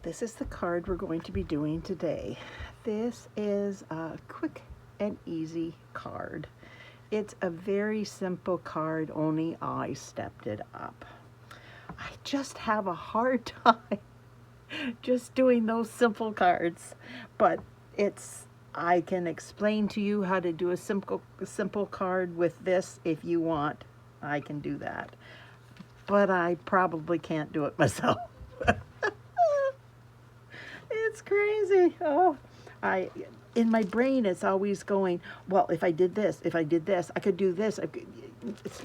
This is the card we're going to be doing today. This is a quick and easy card. It's a very simple card, only I stepped it up. I just have a hard time just doing those simple cards, but I can explain to you how to do a simple card with this if you want. I can do that, but I probably can't do it myself. It's crazy. Oh, in my brain, it's always going, well, if I did this, I could do this.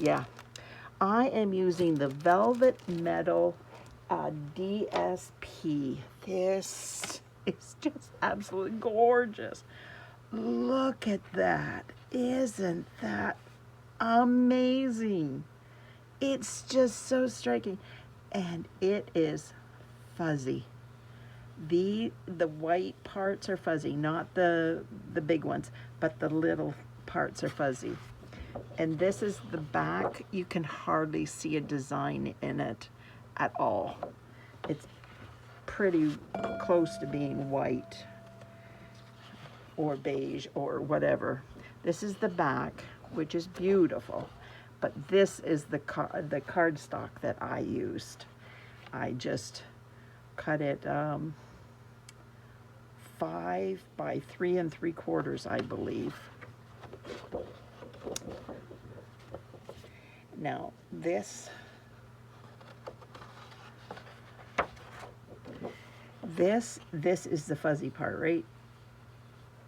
Yeah. I am using the Velvet Meadow DSP. This is just absolutely gorgeous. Look at that. Isn't that amazing? It's just so striking. And it is fuzzy. The white parts are fuzzy, not the big ones, but the little parts are fuzzy. And this is the back. You can hardly see a design in it at all. It's pretty close to being white or beige or whatever. This is the back, which is beautiful. But this is the cardstock that I used. I just cut it 5 by 3 3/4, I believe. Now this is the fuzzy part right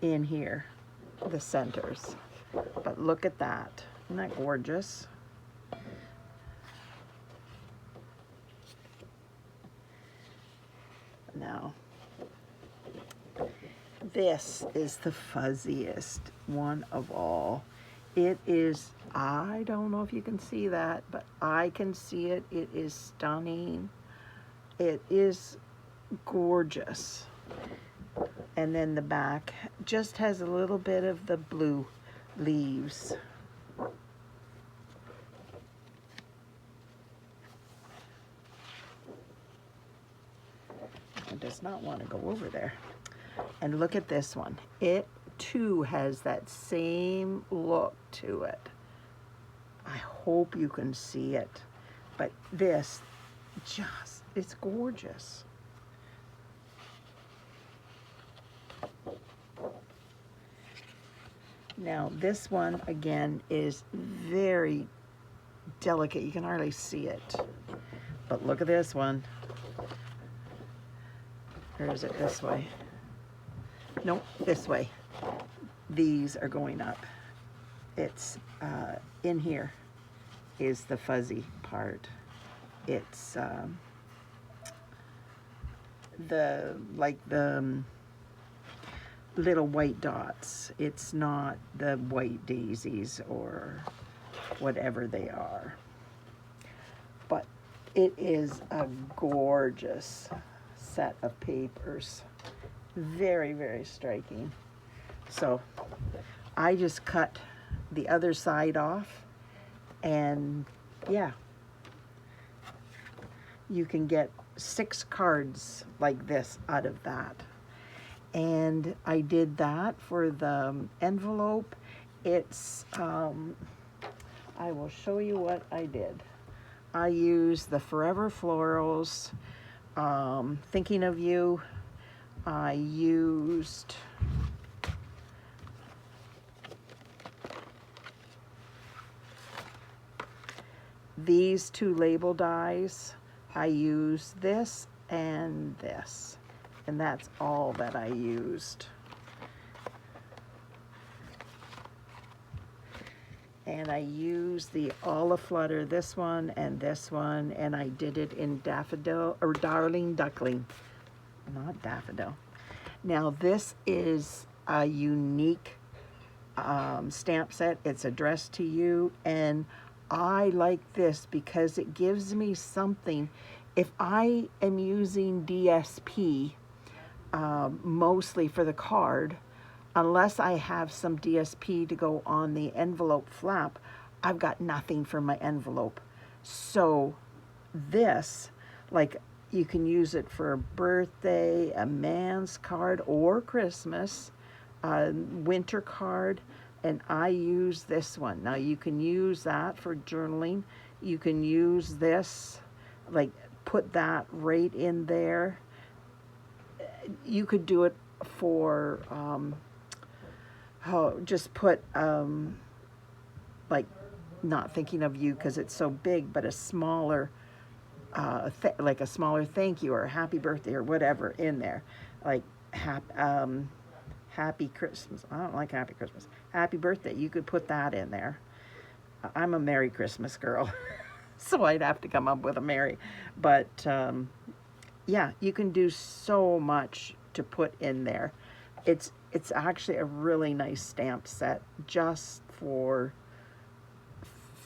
in here, the centers. But look at that. Isn't that gorgeous? Now, this is the fuzziest one of all. It is, I don't know if you can see that, but I can see it. It is stunning. It is gorgeous. And then the back just has a little bit of the blue leaves. It does not want to go over there. And look at this one. It too has that same look to it. I hope you can see it. But this just, it's gorgeous. Now this one again is very delicate. You can hardly see it. But look at this one. Or is it this way? Nope, this way. These are going up. It's in here is the fuzzy part. It's the little white dots. It's not the white daisies or whatever they are. But it is a gorgeous set of papers. Very, very striking. So I just cut the other side off, and yeah, you can get 6 cards like this out of that. And I did that for the envelope. It's I will show you what I did. I used the Forever Florals, Thinking of You. I used these 2 label dies. I used this and this, and that's all that I used. And I used the Aflutter, this one, and I did it in Daffodil, or Darling Duckling, not Daffodil. Now this is a unique stamp set. It's addressed to you, and I like this because it gives me something. If I am using DSP mostly for the card, unless I have some DSP to go on the envelope flap, I've got nothing for my envelope. So this, like You can use it for a birthday, a man's card, or Christmas, a winter card, and I use this one. Now you can use that for journaling. You can use this, like put that right in there. You could do it for, just put, like, not thinking of you because it's so big, but a smaller, like a smaller thank you or a happy birthday or whatever in there. Like, happy Christmas. I don't like happy Christmas. Happy birthday. You could put that in there. I'm a Merry Christmas girl, so I'd have to come up with a Merry. But, yeah, you can do so much to put in there. It's actually a really nice stamp set just for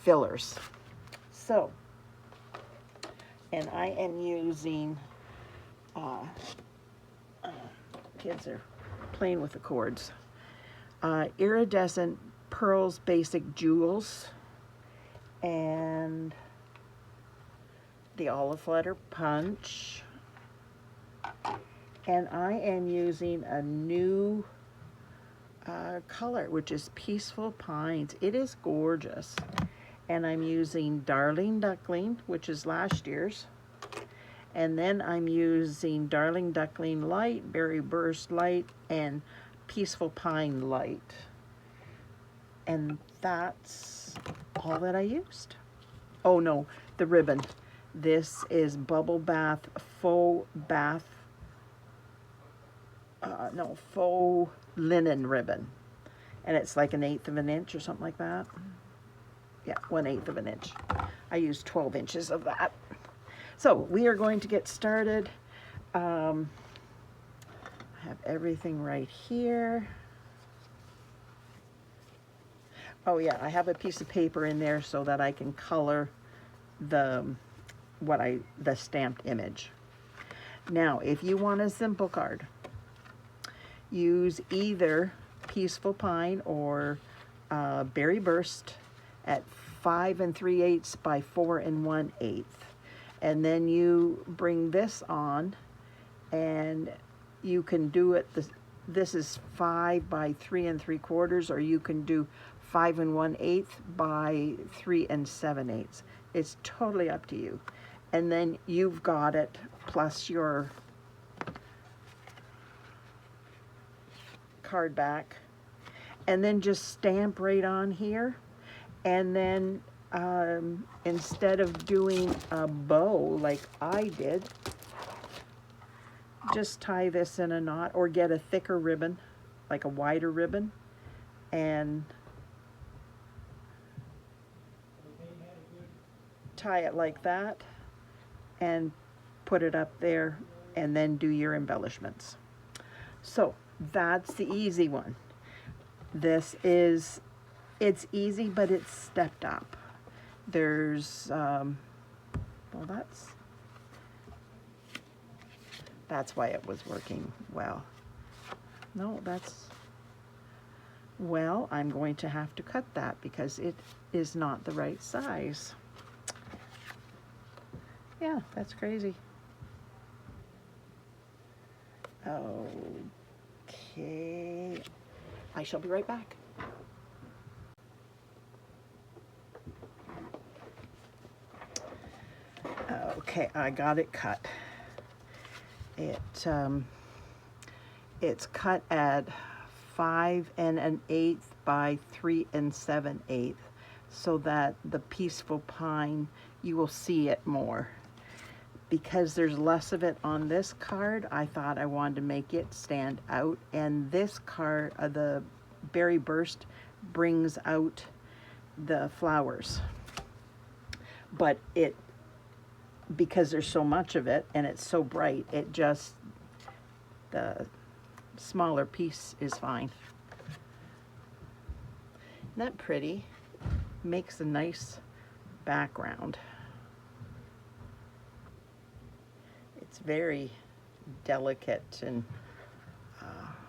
fillers. So, and I am using, kids are playing with the cords, Iridescent Pearls Basic Jewels and the Aflutter Punch. And I am using a new color, which is Peaceful Pines. It is gorgeous. And I'm using Darling Duckling, which is last year's. And then I'm using Darling Duckling Light, Berry Burst Light, and Peaceful Pine Light. And that's all that I used. Oh no, the ribbon. This is Bubble Bath Faux Bath, faux linen ribbon. And it's like 1/8 of an inch or something like that. Yeah, 1/8 of an inch. I used 12 inches of that. So we are going to get started. I have everything right here. Oh yeah, I have a piece of paper in there so that I can color the stamped image. Now, if you want a simple card, use either Peaceful Pine or Berry Burst at 5 3/8 by 4 1/8. And then you bring this on and you can do it, this is 5 by 3 3/4, or you can do 5 1/8 by 3 7/8. It's totally up to you. And then you've got it plus your card back. And then just stamp right on here. And then instead of doing a bow like I did, just tie this in a knot or get a thicker ribbon, like a wider ribbon, and tie it like that and put it up there and then do your embellishments. So that's the easy one. This is, it's easy, but it's stepped up. There's, well, that's why it was working well. No, well, I'm going to have to cut that because it is not the right size. Yeah, that's crazy. Okay, I shall be right back. Okay, I got it cut. It's cut at 5 1/8 by 3 7/8, so that the Peaceful Pine, you will see it more. Because there's less of it on this card, I thought I wanted to make it stand out. And this card, the Berry Burst, brings out the flowers. But because there's so much of it and it's so bright, the smaller piece is fine. Isn't that pretty? Makes a nice background. It's very delicate, and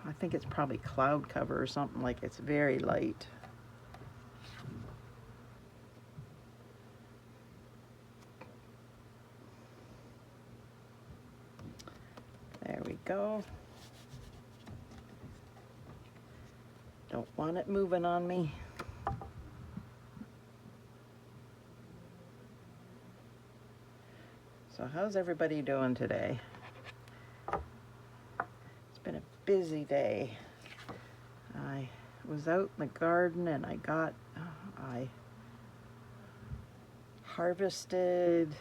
I think it's probably cloud cover or something, like it's very light. go. Don't want it moving on me. So how's everybody doing today? It's been a busy day. I was out in the garden and I harvested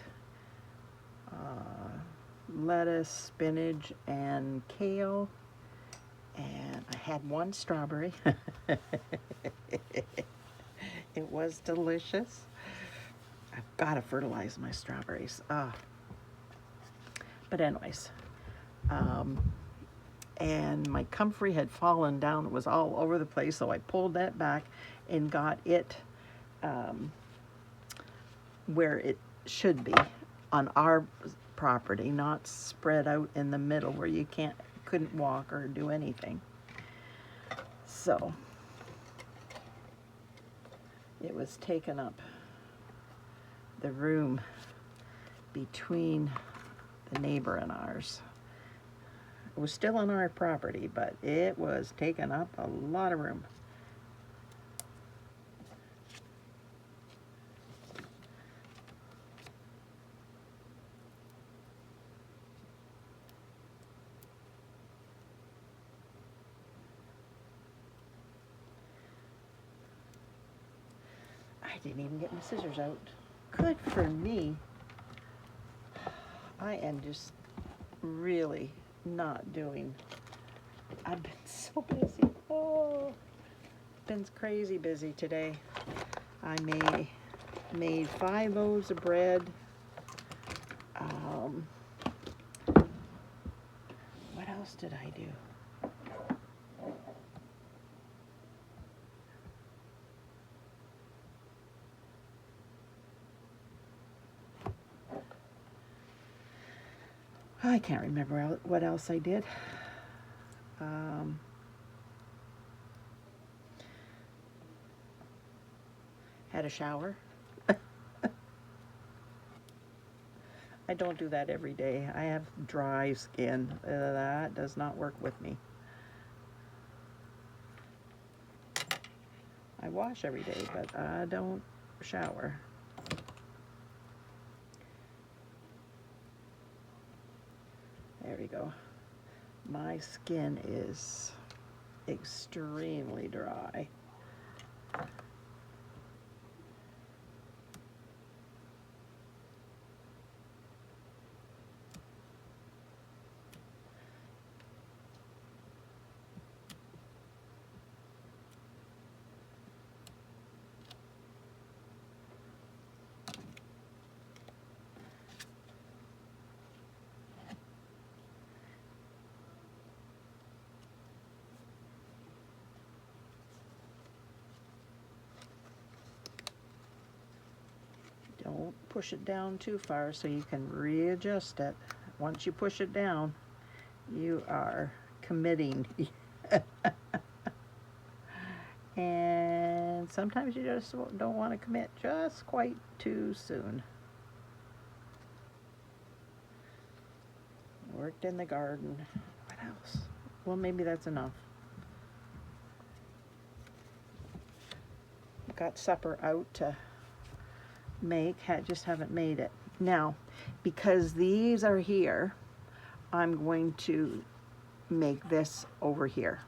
lettuce, spinach, and kale, and I had one strawberry. It was delicious. I've got to fertilize my strawberries. But anyways, and my comfrey had fallen down. It was all over the place, so I pulled that back and got it where it should be on our property, not spread out in the middle where you couldn't walk or do anything. So it was taking up the room between the neighbor and ours. It was still on our property, but it was taking up a lot of room. I didn't even get my scissors out. Good for me. I am just really not doing. I've been so busy. Oh, been crazy busy today. I made 5 loaves of bread. What else did I do? I can't remember what else I did. Had a shower. I don't do that every day. I have dry skin. That does not work with me. I wash every day, but I don't shower. There we go. My skin is extremely dry. Don't push it down too far so you can readjust it. Once you push it down, you are committing. And sometimes you just don't want to commit just quite too soon. Worked in the garden. What else? Well, maybe that's enough. Got supper out to make, just haven't made it. Now, because these are here, I'm going to make this over here.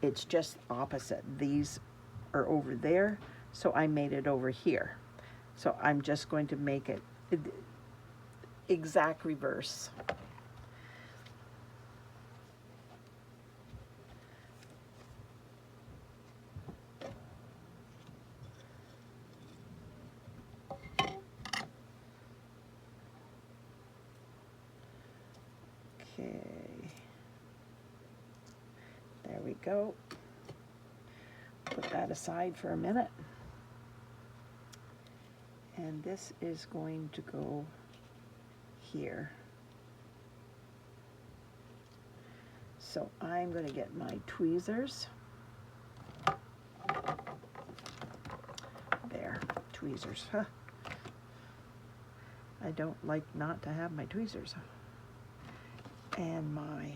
It's just opposite. These are over there, so I made it over here. So I'm just going to make it exact reverse. Okay, there we go. Put that aside for a minute. And this is going to go here. So I'm going to get my tweezers. There, tweezers. Huh. I don't like not to have my tweezers. And my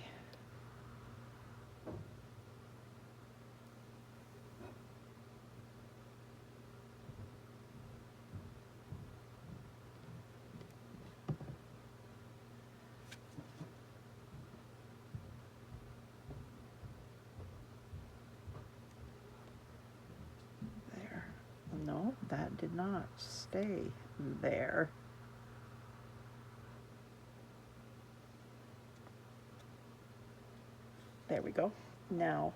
there. No, that did not stay there. There we go. Now,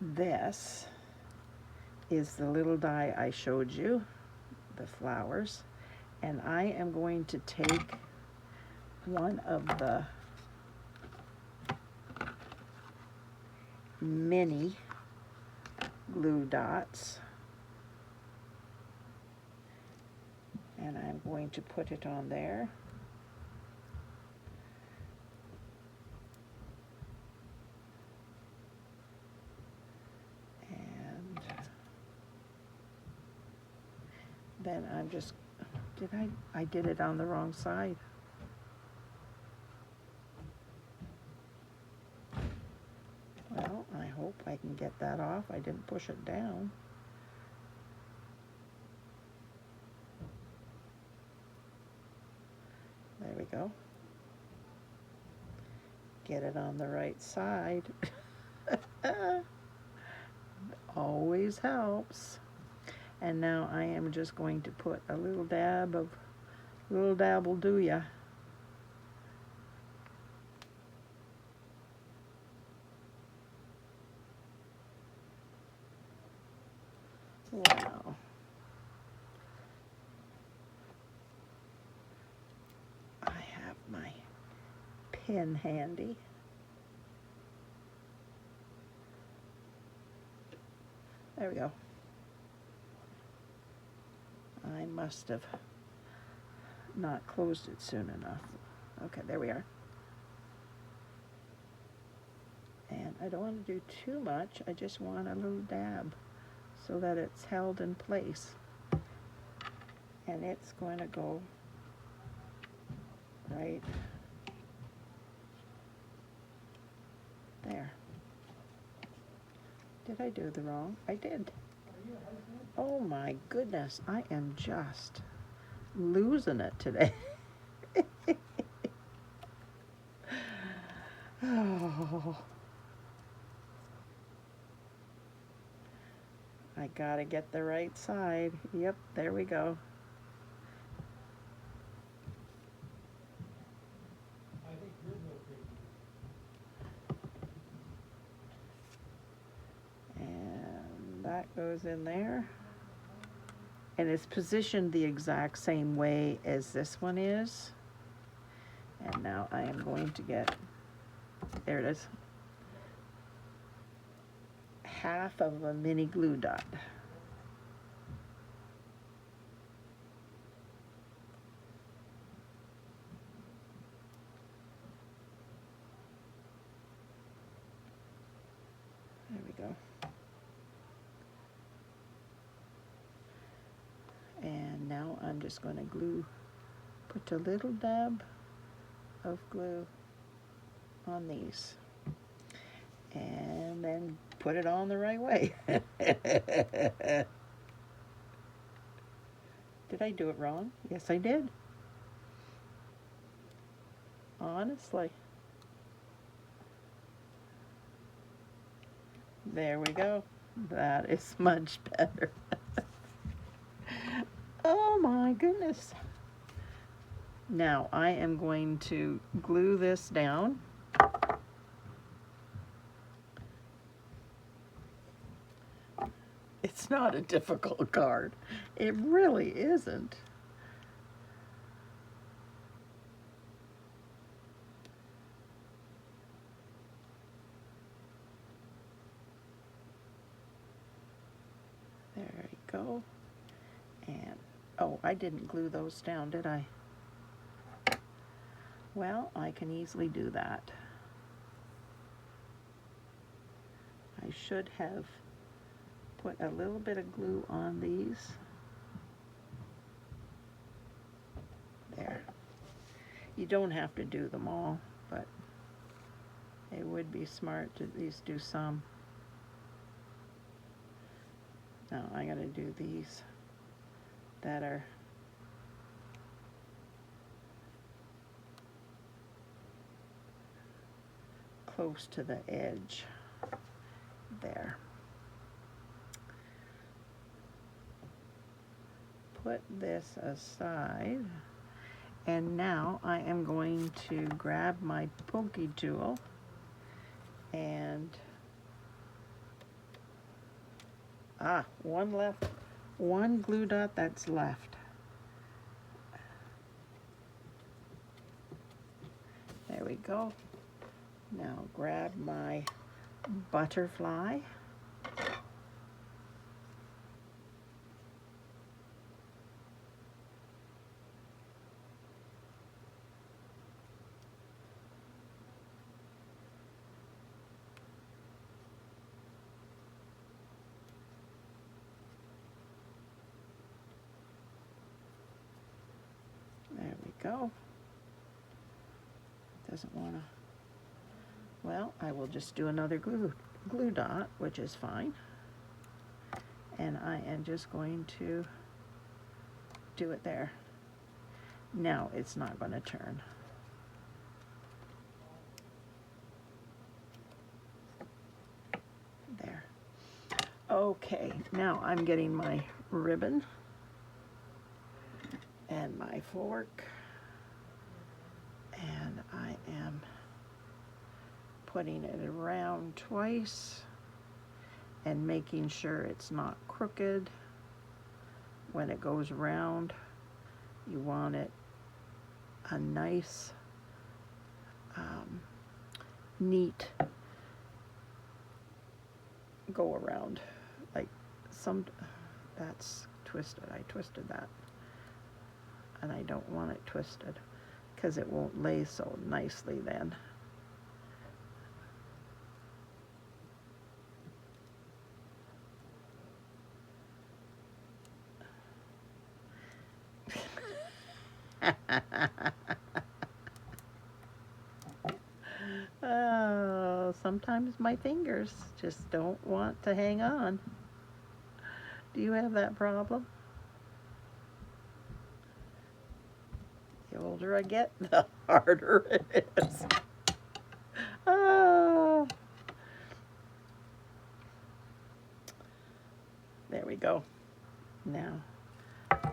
this is the little die I showed you, the flowers, and I am going to take one of the mini glue dots, and I'm going to put it on there. Then I'm just, I did it on the wrong side. Well, I hope I can get that off. I didn't push it down. There we go. Get it on the right side. Always helps. And now I am just going to put a little dab will do ya. Wow. I have my pin handy. There we go. I must have not closed it soon enough. Okay, there we are. And I don't want to do too much. I just want a little dab so that it's held in place. And it's going to go right there. Did I do the wrong? I did. Oh my goodness, I am just losing it today. Oh. I gotta get the right side. Yep, there we go. And that goes in there. And it's positioned the exact same way as this one is. And now I am going to get, there it is, half of a mini glue dot. There we go. And now I'm just going to put a little dab of glue on these. And then put it on the right way. Did I do it wrong? Yes, I did. Honestly. There we go. That is much better. Oh my goodness. Now I am going to glue this down. It's not a difficult card. It really isn't. There you go. And, oh, I didn't glue those down, did I? Well, I can easily do that. I should have put a little bit of glue on these. There. You don't have to do them all, but it would be smart to at least do some. Now I'm going to do these that are close to the edge there. Put this aside, and now I am going to grab my pokey tool and one left, one glue dot that's left. There we go. Now grab my butterfly. There we go. Doesn't want to. Well, I will just do another glue dot, which is fine. And I am just going to do it there. Now it's not going to turn. There. Okay, now I'm getting my ribbon and my fork, and I am putting it around twice and making sure it's not crooked. When it goes around, you want it a nice, neat go around. Like that's twisted. I twisted that, and I don't want it twisted because it won't lay so nicely then. Oh, sometimes my fingers just don't want to hang on. Do you have that problem? The older I get, the harder it is. Oh. There we go. Now,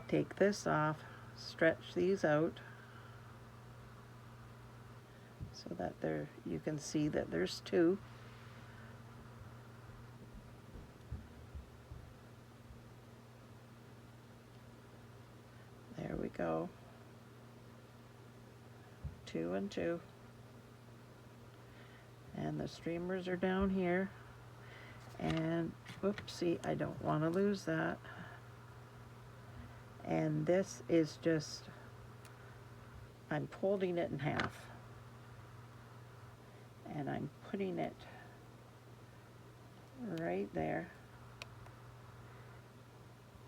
take this off, stretch these out so that you can see that there's two. There we go. 2 and 2. And the streamers are down here. And whoopsie, I don't want to lose that. And this is just, I'm folding it in half. And I'm putting it right there.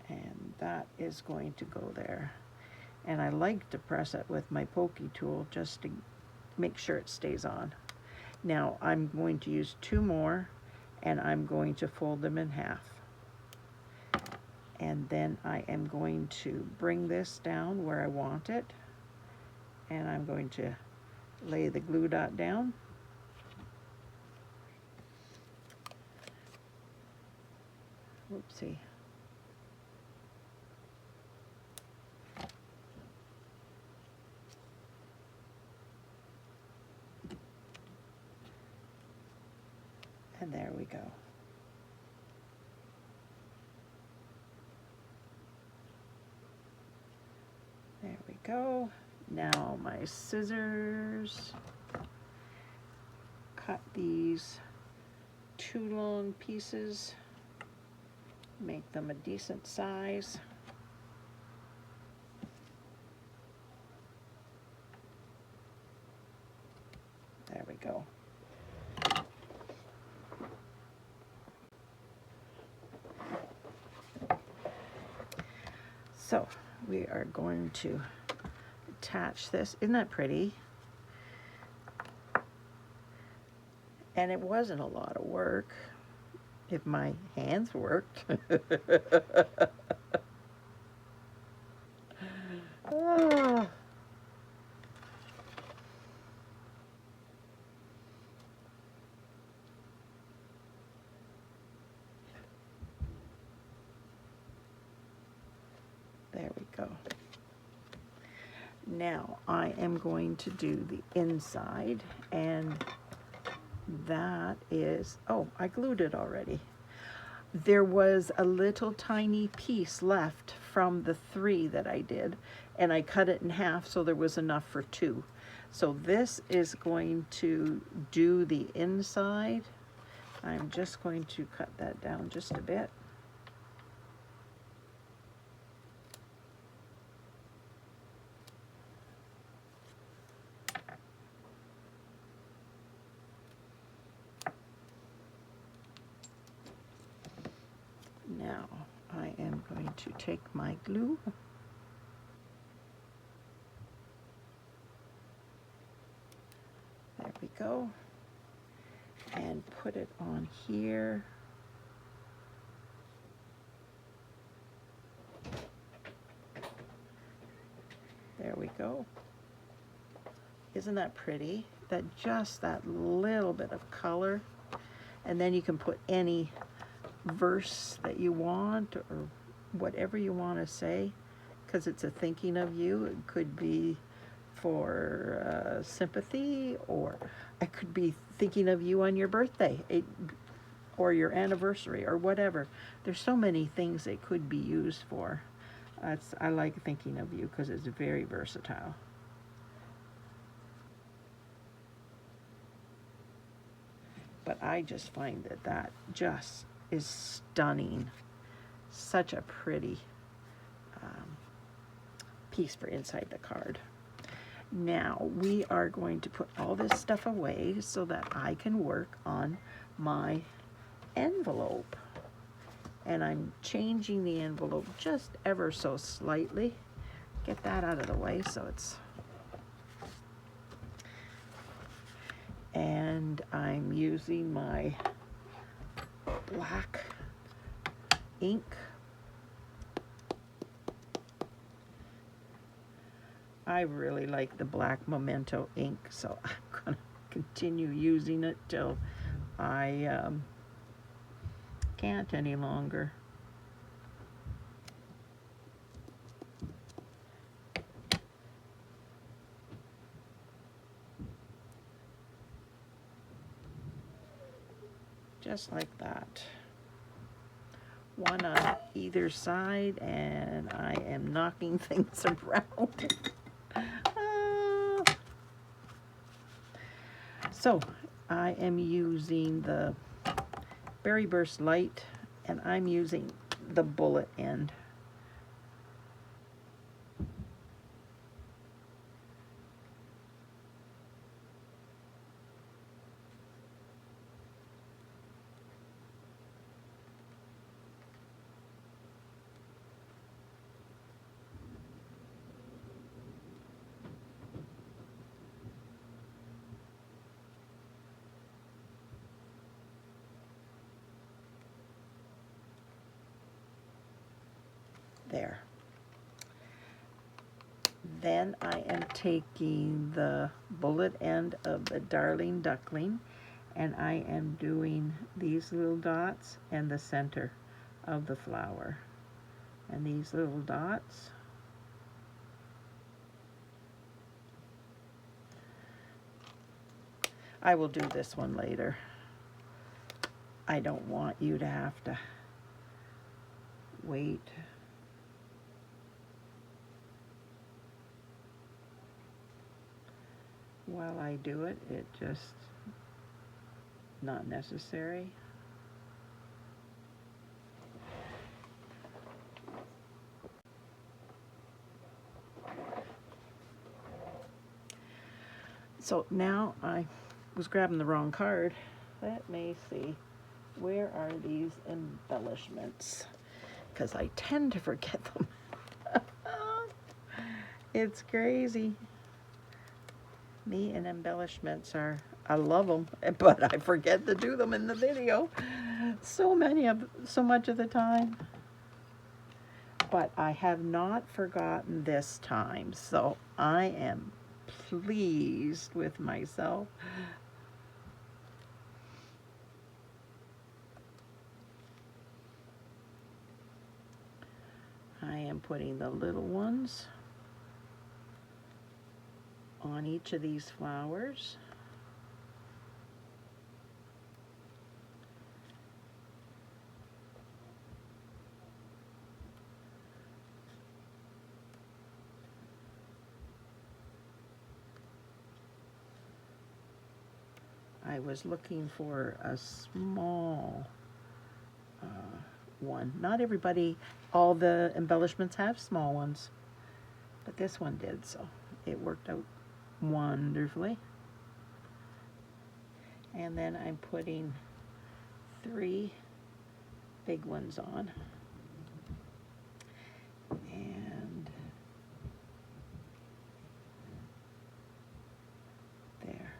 And that is going to go there. And I like to press it with my pokey tool just to make sure it stays on. Now I'm going to use 2 more, and I'm going to fold them in half. And then I am going to bring this down where I want it, and I'm going to lay the glue dot down. Whoopsie. And there we go. There we go. Now my scissors. Cut these 2 long pieces. Make them a decent size. There we go. So we are going to attach this. Isn't that pretty? And it wasn't a lot of work if my hands worked. Oh. There we go. Now I am going to do the inside, and that is, oh, I glued it already. There was a little tiny piece left from the 3 that I did, and I cut it in half so there was enough for 2. So this is going to do the inside. I'm just going to cut that down just a bit. Now I am going to take my glue. There we go. And put it on here. There we go. Isn't that pretty? That just that little bit of color. And then you can put any verse that you want or whatever you want to say, because it's a thinking of you. It could be for sympathy, or I could be thinking of you on your birthday, or your anniversary, or whatever. There's so many things it could be used for. I like thinking of you because it's very versatile. But I just find that that just is stunning. Such a pretty piece for inside the card. Now we are going to put all this stuff away so that I can work on my envelope. And I'm changing the envelope just ever so slightly. Get that out of the way so it's... And I'm using my black ink. I really like the black Memento ink, so I'm going to continue using it till I can't any longer. Just like that. One on either side, and I am knocking things around. So I am using the Berry Burst Light, and I'm using the bullet end. There. Then I am taking the bullet end of the Darling Duckling, and I am doing these little dots and the center of the flower. And these little dots. I will do this one later. I don't want you to have to wait. While I do it, it just not necessary. So now I was grabbing the wrong card. Let me see. Where are these embellishments? Because I tend to forget them. It's crazy. Me and embellishments are I love them, but I forget to do them in the video so much of the time. But I have not forgotten this time, so I am pleased with myself. I am putting the little ones on each of these flowers. I was looking for a small one. Not everybody, all the embellishments have small ones, but this one did, so it worked out wonderfully. And then I'm putting 3 big ones on. And there.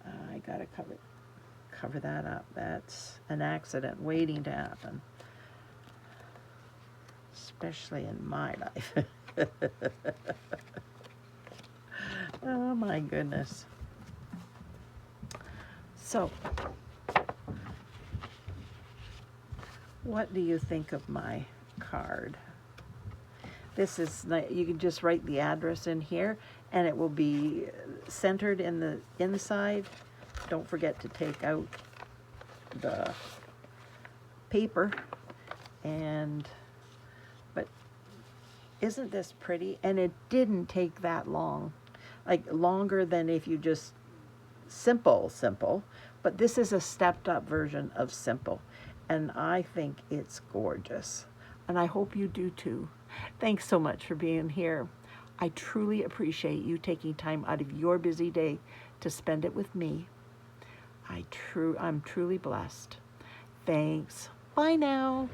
I gotta cover that up. That's an accident waiting to happen, especially in my life. Oh my goodness. So, what do you think of my card? This is, you can just write the address in here and it will be centered in the inside. Don't forget to take out the paper. But isn't this pretty? And it didn't take that long, like longer than if you just simple, but this is a stepped up version of simple, and I think it's gorgeous, and I hope you do too. Thanks so much for being here. I truly appreciate you taking time out of your busy day to spend it with me. I'm truly blessed. Thanks. Bye now.